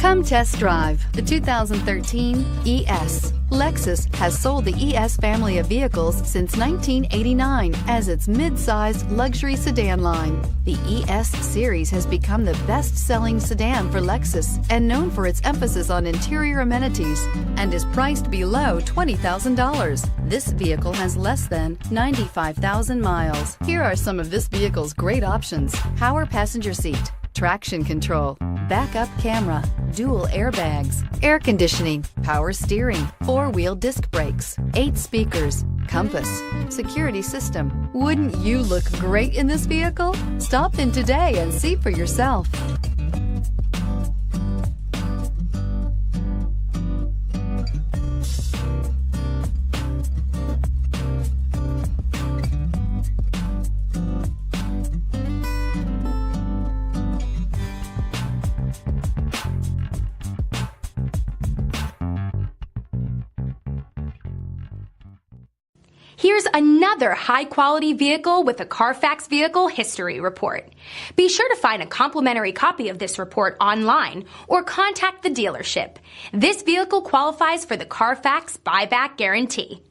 Come test drive the 2013 ES. Lexus has sold the ES family of vehicles since 1989 as its mid-sized luxury sedan line. The ES series has become the best-selling sedan for Lexus and known for its emphasis on interior amenities and is priced below $20,000. This vehicle has less than 95,000 miles. Here are some of this vehicle's great options: power passenger seat, traction control, backup camera, dual airbags, air conditioning, power steering, four-wheel disc brakes, 8 speakers, compass, security system. Wouldn't you look great in this vehicle? Stop in today and see for yourself. Here's another high-quality vehicle with a Carfax Vehicle History Report. Be sure to find a complimentary copy of this report online or contact the dealership. This vehicle qualifies for the Carfax Buyback Guarantee.